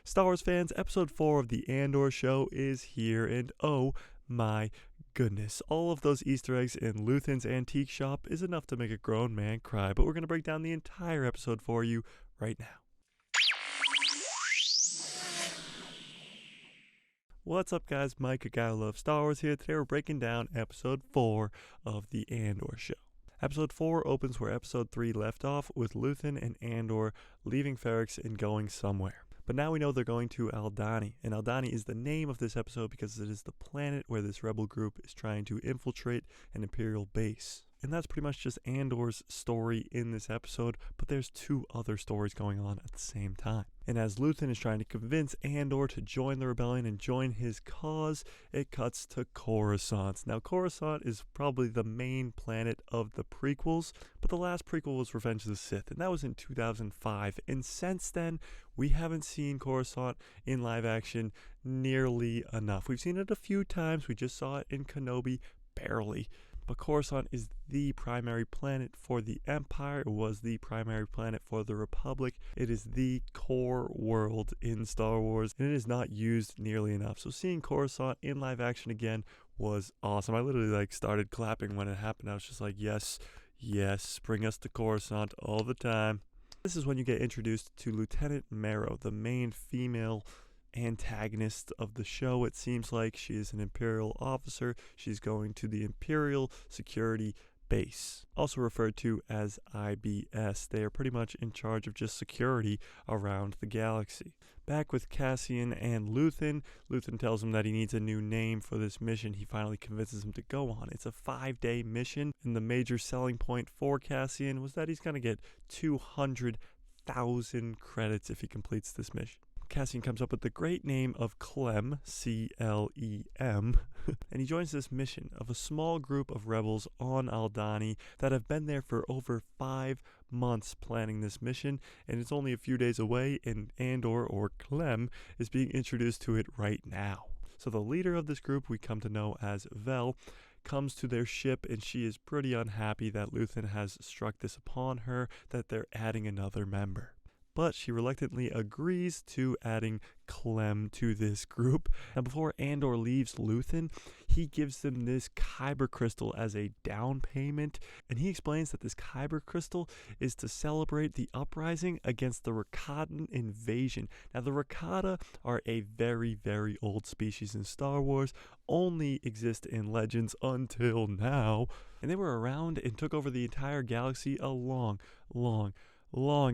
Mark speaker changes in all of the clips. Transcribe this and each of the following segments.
Speaker 1: Star Wars fans, episode 4 of the Andor show is here, and oh my goodness, all of those Easter eggs in Luthen's antique shop is enough to make a grown man cry, but we're going to break down the entire episode for you right now. What's up guys, Mike, a guy who loves Star Wars here. Today we're breaking down episode 4 of the Andor show. Episode 4 opens where episode 3 left off, with Luthen and Andor leaving Ferrix and going somewhere. But now we know they're going to Aldhani, and Aldhani is the name of this episode because it is the planet where this rebel group is trying to infiltrate an Imperial base. And that's pretty much just Andor's story in this episode, but there's two other stories going on at the same time. And as Luthen is trying to convince Andor to join the rebellion and join his cause, it cuts to Coruscant. Now Coruscant is probably the main planet of the prequels, but the last prequel was Revenge of the Sith, and that was in 2005. And since then, we haven't seen Coruscant in live action nearly enough. We've seen it a few times. We just saw it in Kenobi, barely. But Coruscant is the primary planet for the Empire. It was the primary planet for the Republic. It is the core world in Star Wars, and it is not used nearly enough. So seeing Coruscant in live action again was awesome. I literally started clapping when it happened. I was just like, yes, bring us to Coruscant all the time. This is when you get introduced to Lieutenant Marrow, the main female antagonist of the show. It seems like she is an Imperial officer. She's going to the Imperial Security Base, also referred to as IBS. They are pretty much in charge of just security around the galaxy. Back with Cassian and Luthen, Luthen tells him that he needs a new name for this mission he finally convinces him to go on. It's a 5-day mission, and the major selling point for Cassian was that he's going to get 200,000 credits if he completes this mission. Cassian comes up with the great name of Clem, C-L-E-M, and he joins this mission of a small group of rebels on Aldhani that have been there for over 5 months planning this mission, and it's only a few days away, and Andor, or Clem, is being introduced to it right now. So the leader of this group, we come to know as Vel, comes to their ship, and she is pretty unhappy that Luthen has struck this upon her, that they're adding another member. But she reluctantly agrees to adding Clem to this group. Now before Andor leaves Luthen, he gives them this Kyber crystal as a down payment, and he explains that this Kyber crystal is to celebrate the uprising against the Rakatan invasion. Now the Rakata are a very, very old species in Star Wars, only exist in legends until now, and they were around and took over the entire galaxy a long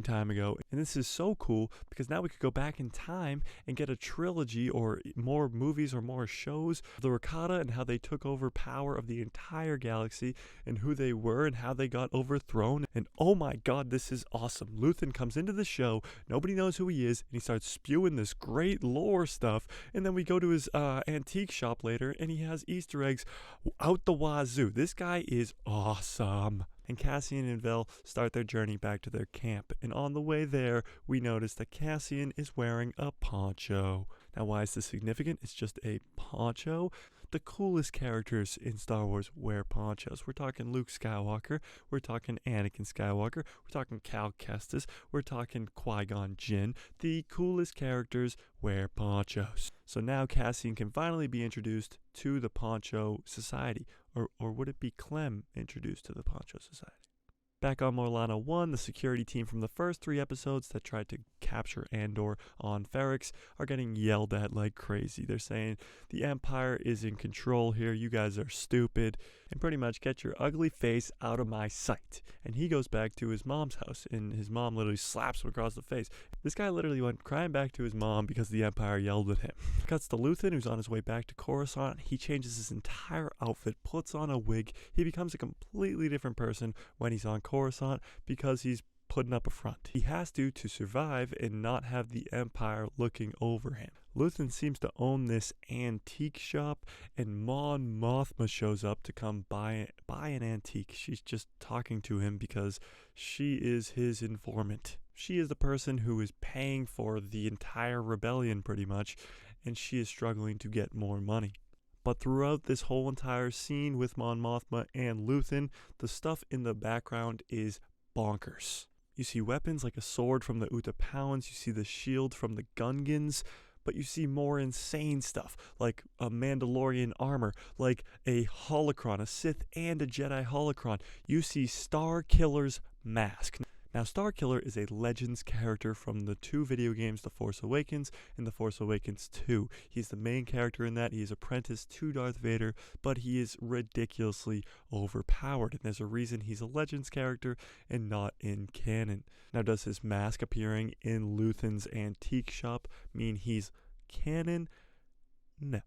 Speaker 1: time ago. And this is so cool because now we could go back in time and get a trilogy or more movies or more shows of the Rakata and how they took over power of the entire galaxy and who they were and how they got overthrown. And oh my god, this is awesome. Luthen comes into the show, nobody knows who he is, and he starts spewing this great lore stuff, and then we go to his antique shop later and he has Easter eggs out the wazoo. This guy is awesome. And Cassian and Vel start their journey back to their camp, and on the way there, we notice that Cassian is wearing a poncho. Now why is this significant? It's just a poncho. The coolest characters in Star Wars wear ponchos. We're talking Luke Skywalker, we're talking Anakin Skywalker, we're talking Cal Kestis, we're talking Qui-Gon Jinn. The coolest characters wear ponchos. So now Cassian can finally be introduced to the Poncho Society. Or would it be Clem introduced to the Poncho Society? Back on Morlana 1, the security team from the first 3 episodes that tried to capture Andor on Ferrix are getting yelled at like crazy. They're saying, the Empire is in control here, you guys are stupid, and pretty much get your ugly face out of my sight. And he goes back to his mom's house, and his mom literally slaps him across the face. This guy literally went crying back to his mom because the Empire yelled at him. Cuts to Luthen, who's on his way back to Coruscant. He changes his entire outfit, puts on a wig. He becomes a completely different person when he's on Coruscant because he's putting up a front. He has to survive and not have the Empire looking over him. Luthen seems to own this antique shop, and Mon Mothma shows up to come buy an antique. She's just talking to him because she is his informant. She is the person who is paying for the entire rebellion pretty much, and she is struggling to get more money. But throughout this whole entire scene with Mon Mothma and Luthen, the stuff in the background is bonkers. You see weapons like a sword from the Utapauans, you see the shield from the Gungans, but you see more insane stuff, like a Mandalorian armor, like a holocron, a Sith and a Jedi holocron. You see Starkiller's mask. Now, Starkiller is a Legends character from the 2 video games, The Force Awakens and The Force Awakens 2. He's the main character in that. He is apprenticed to Darth Vader, but he is ridiculously overpowered, and there's a reason he's a Legends character and not in canon. Now, does his mask appearing in Luthen's antique shop mean he's canon? No.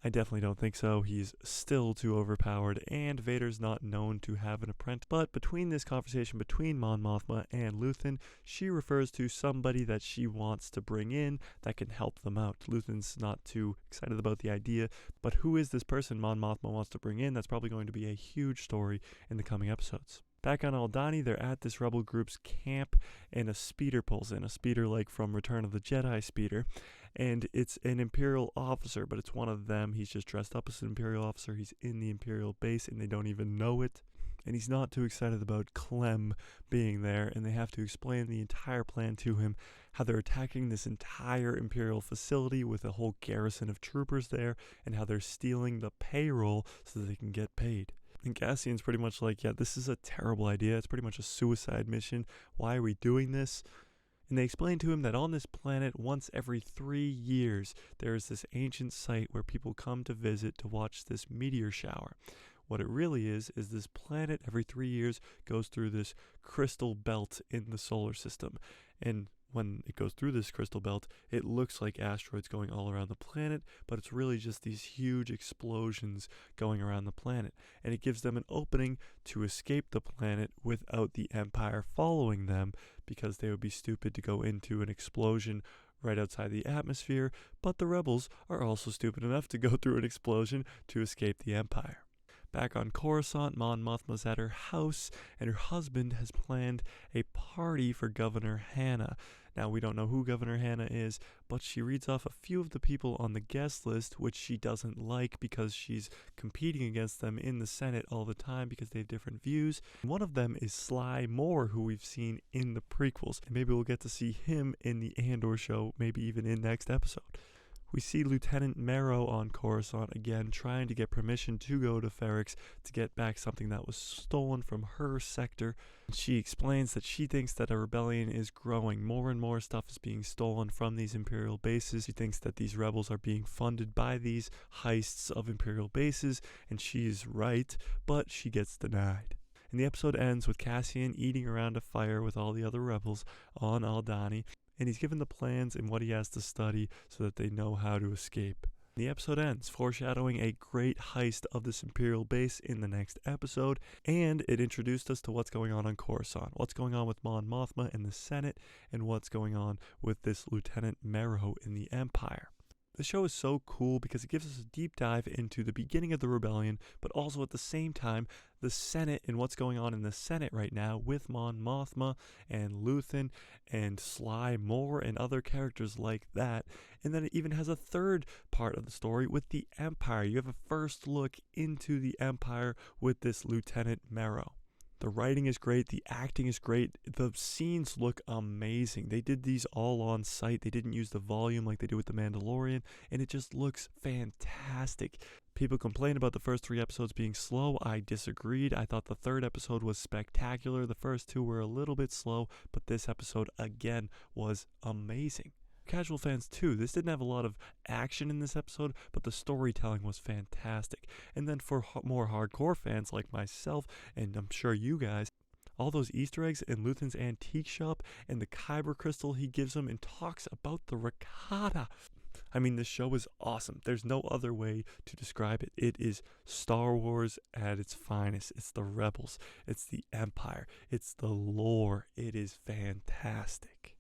Speaker 1: I definitely don't think so. He's still too overpowered, and Vader's not known to have an apprentice. But between this conversation between Mon Mothma and Luthen, she refers to somebody that she wants to bring in that can help them out. Luthen's not too excited about the idea, but who is this person Mon Mothma wants to bring in? That's probably going to be a huge story in the coming episodes. Back on Aldhani, they're at this rebel group's camp, and a speeder pulls in, a speeder like from Return of the Jedi speeder, and it's an Imperial officer, but it's one of them. He's just dressed up as an Imperial officer. He's in the Imperial base, and they don't even know it, and he's not too excited about Clem being there, and they have to explain the entire plan to him, how they're attacking this entire Imperial facility with a whole garrison of troopers there, and how they're stealing the payroll so that they can get paid. And Cassian's pretty much like, yeah, this is a terrible idea. It's pretty much a suicide mission. Why are we doing this? And they explain to him that on this planet, once every 3 years, there is this ancient site where people come to visit to watch this meteor shower. What it really is this planet every 3 years goes through this crystal belt in the solar system. And when it goes through this crystal belt, it looks like asteroids going all around the planet, but it's really just these huge explosions going around the planet. And it gives them an opening to escape the planet without the Empire following them, because they would be stupid to go into an explosion right outside the atmosphere, but the rebels are also stupid enough to go through an explosion to escape the Empire. Back on Coruscant, Mon Mothma's at her house, and her husband has planned a party for Governor Hannah. Now, we don't know who Governor Hannah is, but she reads off a few of the people on the guest list, which she doesn't like because she's competing against them in the Senate all the time because they have different views. One of them is Sly Moore, who we've seen in the prequels, and maybe we'll get to see him in the Andor show, maybe even in next episode. We see Lieutenant Marrow on Coruscant again, trying to get permission to go to Ferrix to get back something that was stolen from her sector. She explains that she thinks that a rebellion is growing. More and more stuff is being stolen from these Imperial bases. She thinks that these rebels are being funded by these heists of Imperial bases, and she's right, but she gets denied. And the episode ends with Cassian eating around a fire with all the other rebels on Aldhani, and he's given the plans and what he has to study so that they know how to escape. The episode ends, foreshadowing a great heist of this Imperial base in the next episode, and it introduced us to what's going on Coruscant, what's going on with Mon Mothma in the Senate, and what's going on with this Lieutenant Marrow in the Empire. The show is so cool because it gives us a deep dive into the beginning of the rebellion, but also at the same time, the Senate and what's going on in the Senate right now with Mon Mothma and Luthen and Sly Moore and other characters like that. And then it even has a third part of the story with the Empire. You have a first look into the Empire with this Lieutenant Marrow. The writing is great, the acting is great, the scenes look amazing. They did these all on site. They didn't use the volume like they do with The Mandalorian, and it just looks fantastic. People complain about the first 3 episodes being slow. I disagreed. I thought the 3rd episode was spectacular. The first 2 were a little bit slow, but this episode, again, was amazing. Casual fans too, this didn't have a lot of action in this episode, but the storytelling was fantastic. And then for more hardcore fans like myself, and I'm sure you guys, all those Easter eggs in Luthen's antique shop and the Kyber crystal he gives him and talks about the Rakata. I mean, this show is awesome. There's no other way to describe it. It is Star Wars at its finest. It's the Rebels. It's the Empire. It's the lore. It is fantastic.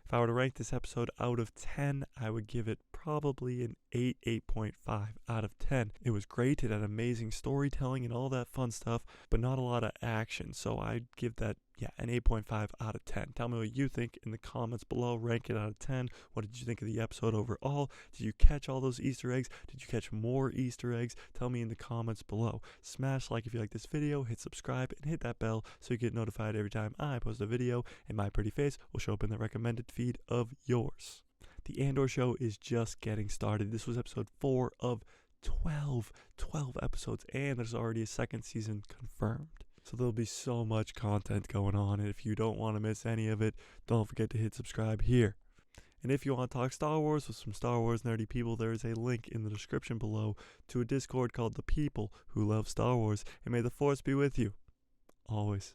Speaker 1: If I were to rank this episode out of 10, I would give it probably an 8, 8.5 out of 10. It was great. It had amazing storytelling and all that fun stuff, but not a lot of action. So I'd give that Yeah, an 8.5 out of 10. Tell me what you think in the comments below. Rank it out of 10. What did you think of the episode overall? Did you catch all those Easter eggs? Did you catch more Easter eggs? Tell me in the comments below. Smash like if you like this video, hit subscribe, and hit that bell so you get notified every time I post a video, and my pretty face will show up in the recommended feed of yours. The Andor show is just getting started. This was episode 4 of 12 episodes, and there's already a second season confirmed. So there'll be so much content going on, and if you don't want to miss any of it, don't forget to hit subscribe here. And if you want to talk Star Wars with some Star Wars nerdy people, there is a link in the description below to a Discord called The People Who Love Star Wars, and may the Force be with you, always.